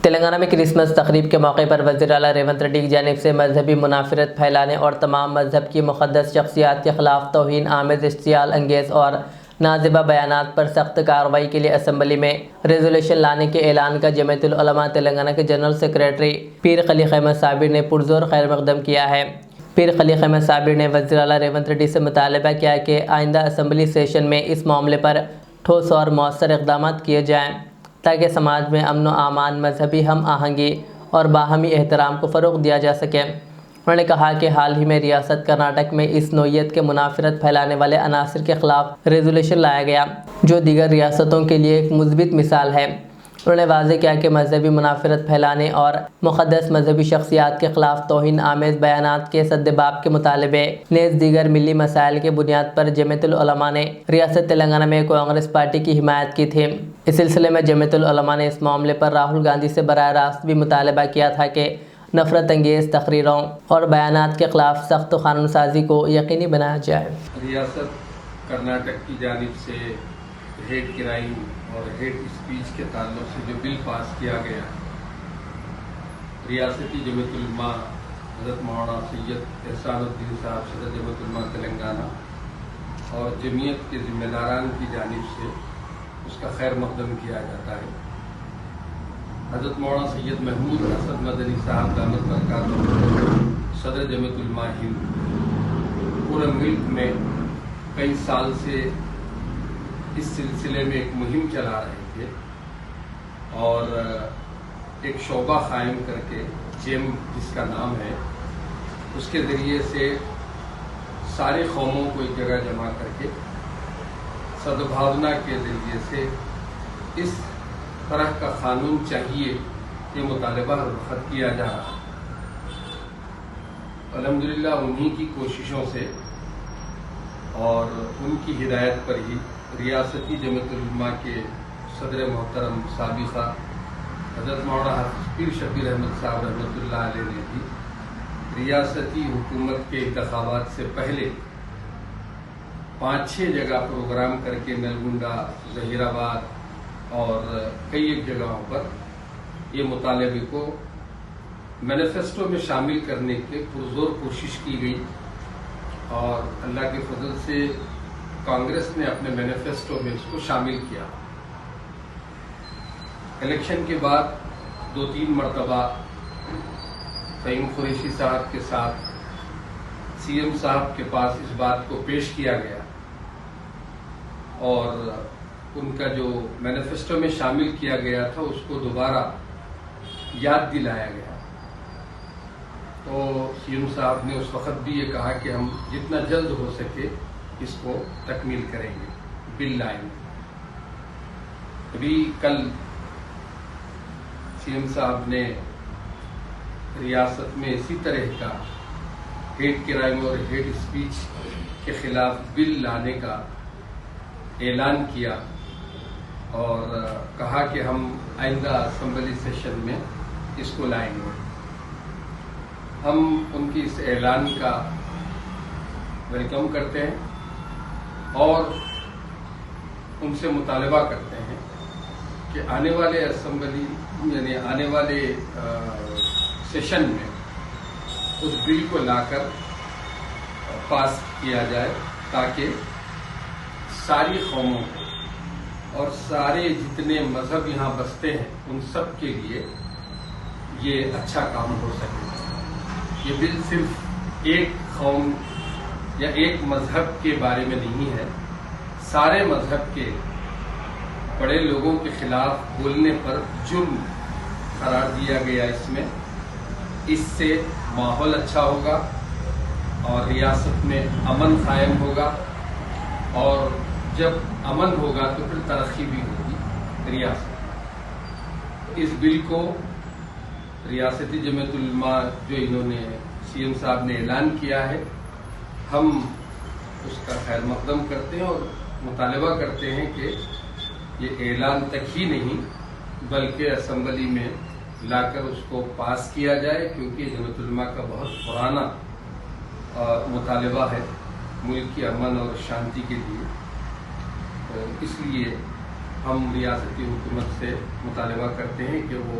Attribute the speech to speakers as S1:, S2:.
S1: تلنگانہ میں کرسمس تقریب کے موقع پر وزیر اعلیٰ ریونت ریڈی کی جانب سے مذہبی منافرت پھیلانے اور تمام مذہب کی مقدس شخصیات کے خلاف توہین آمیز، اشتعال انگیز اور نازیبہ بیانات پر سخت کارروائی کے لیے اسمبلی میں ریزولوشن لانے کے اعلان کا جمعیت العلماء تلنگانہ کے جنرل سیکریٹری پیر خلیق احمد صابر نے پرزور خیر مقدم کیا ہے۔ پیر خلیق احمد صابر نے وزیر اعلیٰ ریونت ریڈی سے مطالبہ کیا کہ آئندہ اسمبلی سیشن میں اس معاملے پر ٹھوس اور مؤثر اقدامات کیے جائیں تاکہ سماج میں امن و امان، مذہبی ہم آہنگی اور باہمی احترام کو فروغ دیا جا سکے۔ انہوں نے کہا کہ حال ہی میں ریاست کرناٹک میں اس نوعیت کے منافرت پھیلانے والے عناصر کے خلاف ریزولوشن لایا گیا جو دیگر ریاستوں کے لیے ایک مثبت مثال ہے۔ انہوں نے واضح کیا کہ مذہبی منافرت پھیلانے اور مقدس مذہبی شخصیات کے خلاف توہین آمیز بیانات کے سدباب کے مطالبے نیز دیگر ملی مسائل کے بنیاد پر جمعیت العلماء نے ریاست تلنگانہ میں کانگریس پارٹی کی حمایت کی تھی۔ اس سلسلے میں جمعیت العلماء نے اس معاملے پر راہل گاندھی سے براہ راست بھی مطالبہ کیا تھا کہ نفرت انگیز تقریروں اور بیانات کے خلاف سخت قانون سازی کو یقینی بنایا جائے۔
S2: ریاست کرناٹک کی جانب سے ہیٹ کرائم اور ہیٹ اسپیچ کے تعلق سے جو بل پاس کیا گیا، ریاستی جمعیت العلماء حضرت مولانا سید احسان الدین صاحب صدر جمعیت العلماء تلنگانہ اور جمعیت کے ذمہ داران کی جانب سے اس کا خیر مقدم کیا جاتا ہے۔ حضرت مولانا سید محمود حسن مدنی صاحب دامت برکاتہ صدر جمعیت العلماء ہند پورے ملک میں کئی سال سے اس سلسلے میں ایک مہم چلا رہے تھے اور ایک شعبہ قائم کر کے جیم جس کا نام ہے، اس کے ذریعے سے ساری قوموں کو ایک جگہ جمع کر کے سدبھاونا کے ذریعے سے اس طرح کا قانون چاہیے یہ مطالبہ رفع کیا جا رہا ہے۔ الحمدللہ انہی کی کوششوں سے اور ان کی ہدایت پر ہی ریاستی جمعیت العلماء کے صدر محترم سابقہ حضرت مولانا حافظ پیر شبیر احمد صاحب رحمۃ اللہ علیہ نے بھی ریاستی حکومت کے انتخابات سے پہلے 5-6 جگہ پروگرام کر کے نلگنڈا، ظہیر آباد اور کئی ایک جگہوں پر یہ مطالبے کو مینیفیسٹو میں شامل کرنے کے پرزور کوشش کی گئی اور اللہ کے فضل سے کانگریس نے اپنے مینیفیسٹو میں اس کو شامل کیا۔ الیکشن کے بعد 2-3 مرتبہ فہیم قریشی صاحب کے ساتھ سی ایم صاحب کے پاس اس بات کو پیش کیا گیا اور ان کا جو مینیفیسٹو میں شامل کیا گیا تھا اس کو دوبارہ یاد دلایا گیا۔ تو سی ایم صاحب نے اس وقت بھی یہ کہا کہ ہم جتنا جلد ہو سکے اس کو تکمیل کریں گے، بل لائیں گے۔ ابھی کل سی ایم صاحب نے ریاست میں اسی طرح کا ہیٹ کرائم اور ہیٹ اسپیچ کے خلاف بل لانے کا اعلان کیا اور کہا کہ ہم آئندہ اسمبلی سیشن میں اس کو لائیں گے۔ ہم ان کی اس اعلان کا ویلکم کرتے ہیں اور ان سے مطالبہ کرتے ہیں کہ آنے والے اسمبلی یعنی آنے والے سیشن میں اس بل کو لا کر پاس کیا جائے تاکہ ساری قوموں کو اور سارے جتنے مذہب یہاں بستے ہیں ان سب کے لیے یہ اچھا کام ہو سکے۔ یہ بل صرف ایک قوم یا ایک مذہب کے بارے میں نہیں ہے، سارے مذہب کے بڑے لوگوں کے خلاف بولنے پر جرم قرار دیا گیا اس سے ماحول اچھا ہوگا اور ریاست میں امن قائم ہوگا اور جب امن ہوگا تو پھر ترقی بھی ہوگی ریاست۔ اس بل کو ریاستی جمعیت العلماء جو انہوں نے سی ایم صاحب نے اعلان کیا ہے، ہم اس کا خیر مقدم کرتے ہیں اور مطالبہ کرتے ہیں کہ یہ اعلان تک ہی نہیں بلکہ اسمبلی میں لا کر اس کو پاس کیا جائے، کیونکہ جمعیت العلماء کا بہت پرانا مطالبہ ہے ملک کی امن اور شانتی کے لیے۔ اس لیے ہم ریاستی حکومت سے مطالبہ کرتے ہیں کہ وہ